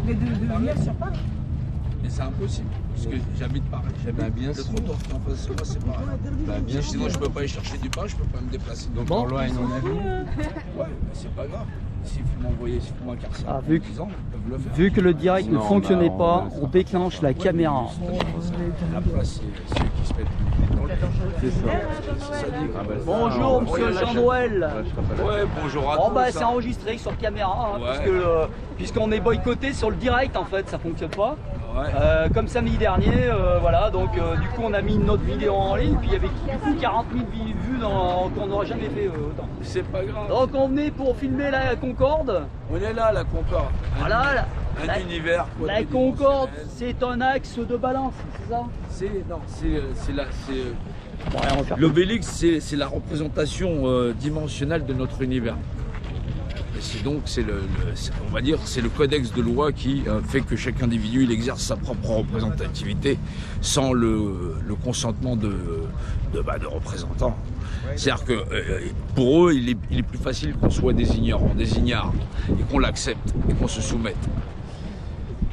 Mais de venir sur Paris. Mais c'est impossible, parce que j'habite Paris. Bien Le sûr. trottoir qui est en face de moi, c'est Paris. Bien sûr. Sinon, je peux pas aller chercher du pain, je peux pas me déplacer. Donc Bon. en loi et non avis. Ouais, mais c'est pas grave. S'il faut m'envoyer, s'il faut m'incarcérer Ah, pendant vu 10 ans, ils peuvent le faire. Vu que le direct ne Non, fonctionnait bah, on pas, le on fera. déclenche la caméra. Après, c'est ceux qui se mettent dans le C'est ça. c'est ça dit. Ah bah, ça, Bonjour on va- monsieur on va- Jean-Noël. Ouais, je serai pas là. Ouais, bonjour à Bon tous. bah c'est enregistré sur caméra hein, Ouais. puisque puisqu'on est boycotté sur le direct en fait, ça fonctionne pas. Ouais. Comme samedi dernier, voilà, donc du coup on a mis notre vidéo en ligne, puis il y avait du coup 40 000 vues qu'on n'aura jamais fait autant. C'est pas grave. Donc on venait pour filmer la Concorde. On est là, la Concorde. Voilà, Un univers. la Concorde, c'est un axe de balance, c'est ça? Bon, rien, on va faire. L'obélix, c'est la représentation dimensionnelle de notre univers. Et c'est donc, on va dire, c'est le codex de loi qui fait que chaque individu il exerce sa propre représentativité sans le consentement de représentants. C'est-à-dire que pour eux, il est plus facile qu'on soit des ignorants, des ignares, et qu'on l'accepte, et qu'on se soumette.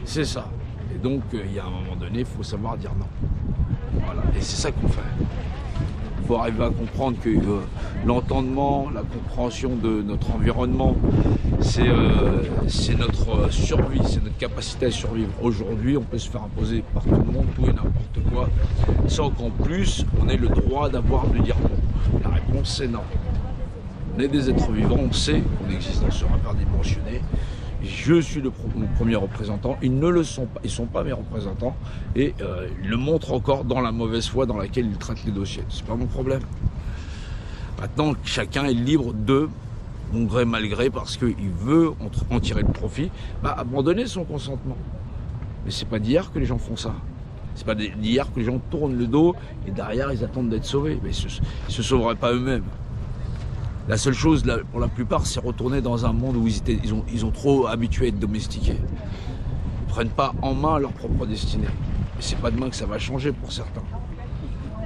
C'est ça. Et donc, il y a un moment donné, il faut savoir dire non. Voilà. Et c'est ça qu'on fait. Il faut arriver à comprendre que l'entendement, la compréhension de notre environnement, c'est notre survie, c'est notre capacité à survivre. Aujourd'hui, on peut se faire imposer par tout le monde, tout et n'importe quoi, sans qu'en plus, on ait le droit de dire non. La réponse, c'est non. On est des êtres vivants, on sait qu'on existe dans ce rapport dimensionné. Je suis mon premier représentant, ils ne le sont pas, ils ne sont pas mes représentants et ils le montrent encore dans la mauvaise foi dans laquelle ils traitent les dossiers. C'est pas mon problème. Maintenant, chacun est libre de, bon gré mal gré, parce qu'il veut en tirer le profit, abandonner son consentement. Mais c'est pas d'hier que les gens font ça. C'est pas d'hier que les gens tournent le dos et derrière ils attendent d'être sauvés. Mais ils se sauveraient pas eux-mêmes. La seule chose, pour la plupart, c'est retourner dans un monde où ils ont trop habitué à être domestiqués. Ils ne prennent pas en main leur propre destinée. Et c'est pas demain que ça va changer pour certains.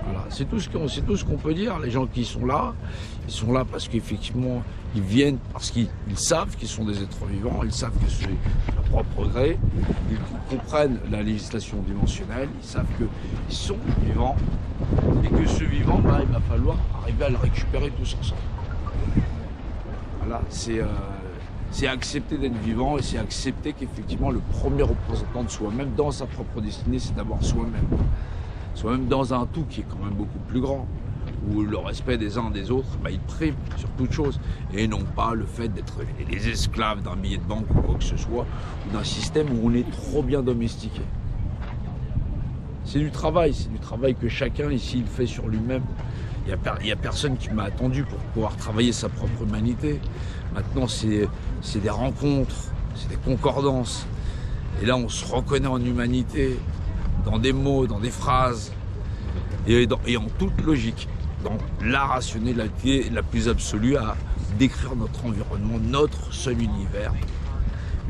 Voilà. C'est tout ce qu'on peut dire. Les gens qui sont là, ils sont là parce qu'effectivement, ils viennent parce qu'ils savent qu'ils sont des êtres vivants, ils savent que c'est leur propre gré, ils comprennent la législation dimensionnelle, ils savent qu'ils sont vivants et que ce vivant, il va falloir arriver à le récupérer tous ensemble. Voilà, c'est accepter d'être vivant et c'est accepter qu'effectivement le premier représentant de soi-même dans sa propre destinée, c'est d'abord soi-même. Soi-même dans un tout qui est quand même beaucoup plus grand, où le respect des uns des autres, il prime sur toute chose, et non pas le fait d'être les esclaves d'un billet de banque ou quoi que ce soit, ou d'un système où on est trop bien domestiqué. C'est du travail que chacun ici il fait sur lui-même. Il n'y a personne qui m'a attendu pour pouvoir travailler sa propre humanité. Maintenant, c'est des rencontres, c'est des concordances. Et là, on se reconnaît en humanité, dans des mots, dans des phrases, et en toute logique, dans la rationalité la plus absolue à décrire notre environnement, notre seul univers,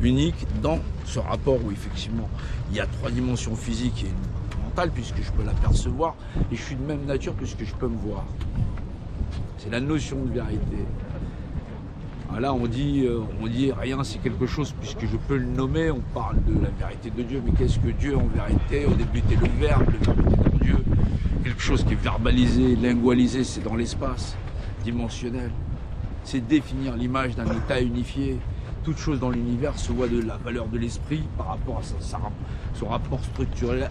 unique dans ce rapport où effectivement il y a 3 dimensions physiques et une mentale puisque je peux l'apercevoir et je suis de même nature puisque je peux me voir. C'est la notion de vérité. Là on dit rien c'est quelque chose puisque je peux le nommer, on parle de la vérité de Dieu, mais qu'est-ce que Dieu en vérité? Au début était le verbe était dans Dieu, quelque chose qui est verbalisé, lingualisé, c'est dans l'espace dimensionnel. C'est définir l'image d'un état unifié. Toute chose dans l'univers se voit de la valeur de l'esprit par rapport à son rapport structurel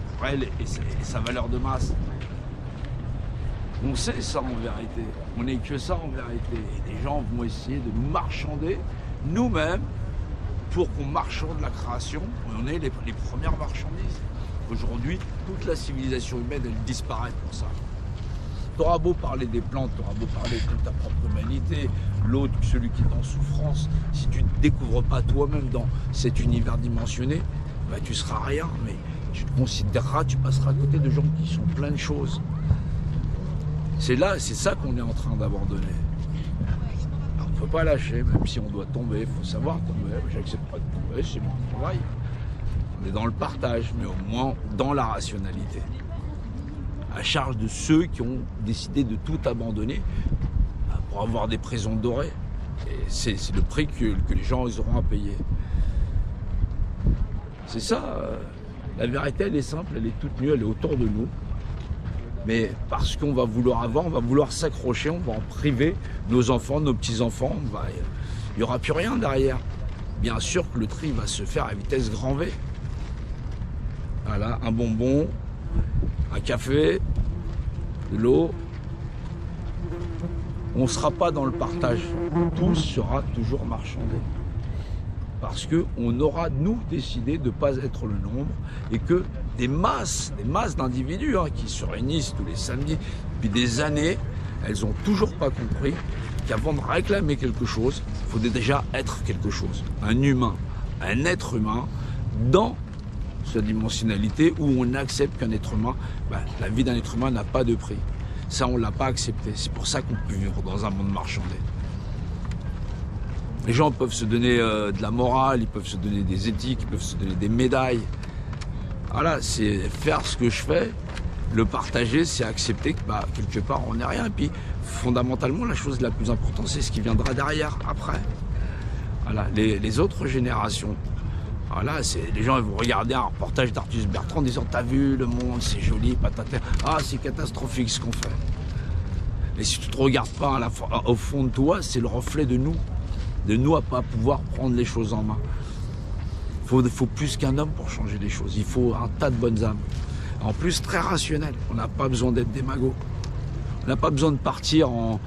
et sa valeur de masse. On sait ça en vérité, on n'est que ça en vérité. Et des gens vont essayer de nous marchander nous-mêmes pour qu'on marchande la création. On est les premières marchandises. Aujourd'hui, toute la civilisation humaine, elle disparaît pour ça. T'auras beau parler des plantes, t'auras beau parler de ta propre humanité, l'autre, celui qui est en souffrance, si tu ne te découvres pas toi-même dans cet univers dimensionné, tu seras rien, mais tu te considéreras, tu passeras à côté de gens qui sont plein de choses. C'est ça qu'on est en train d'abandonner. Alors, on ne peut pas lâcher, même si on doit tomber, il faut savoir tomber. J'accepte pas de tomber, c'est mon travail. On est dans le partage, mais au moins dans la rationalité. À charge de ceux qui ont décidé de tout abandonner pour avoir des prisons dorées. Et c'est le prix que les gens ils auront à payer. C'est ça. La vérité, elle est simple, elle est toute nue, elle est autour de nous. Mais parce qu'on va vouloir avoir, on va vouloir s'accrocher, on va en priver nos enfants, nos petits-enfants. Il n'y aura plus rien derrière. Bien sûr que le tri va se faire à vitesse grand V. Voilà, un bonbon, un café, de l'eau. On ne sera pas dans le partage. Tout sera toujours marchandé. Parce qu'on aura, nous, décidé de ne pas être le nombre et que des masses d'individus qui se réunissent tous les samedis depuis des années, elles n'ont toujours pas compris qu'avant de réclamer quelque chose, il faut déjà être quelque chose. Un humain, un être humain dans cette dimensionnalité où on accepte qu'un être humain, la vie d'un être humain n'a pas de prix. Ça, on ne l'a pas accepté. C'est pour ça qu'on peut vivre dans un monde marchandé. Les gens peuvent se donner de la morale, ils peuvent se donner des éthiques, ils peuvent se donner des médailles. Voilà, c'est faire ce que je fais, le partager, c'est accepter que quelque part on n'est rien. Et puis fondamentalement, la chose la plus importante, c'est ce qui viendra derrière, après. Voilà, les autres générations. Voilà, les gens ils vont regarder un reportage d'Arthus Bertrand en disant « T'as vu, le monde, c'est joli, patata. Ah, c'est catastrophique ce qu'on fait. » Mais si tu ne te regardes pas au fond de toi, c'est le reflet de nous à pas pouvoir prendre les choses en main. Il faut plus qu'un homme pour changer les choses. Il faut un tas de bonnes âmes. En plus, très rationnel. On n'a pas besoin d'être démago. On n'a pas besoin de partir en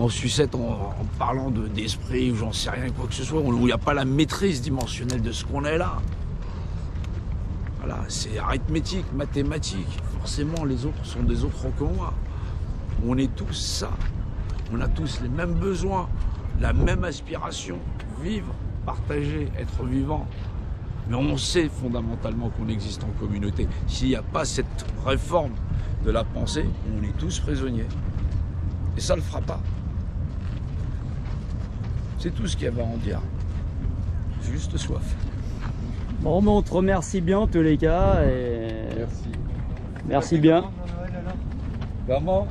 sucette en parlant d'esprit ou j'en sais rien, quoi que ce soit, où il n'y a pas la maîtrise dimensionnelle de ce qu'on est là. Voilà, c'est arithmétique, mathématique. Forcément, les autres sont des autres que moi. On est tous ça. On a tous les mêmes besoins, la même aspiration, vivre, partager, être vivant. Mais on sait fondamentalement qu'on existe en communauté. S'il n'y a pas cette réforme de la pensée, on est tous prisonniers. Et ça ne le fera pas. C'est tout ce qu'il y avait à en dire. J'ai juste soif. Bon, on te remercie bien en tous les cas. Et... Merci. Merci bien. Comment ?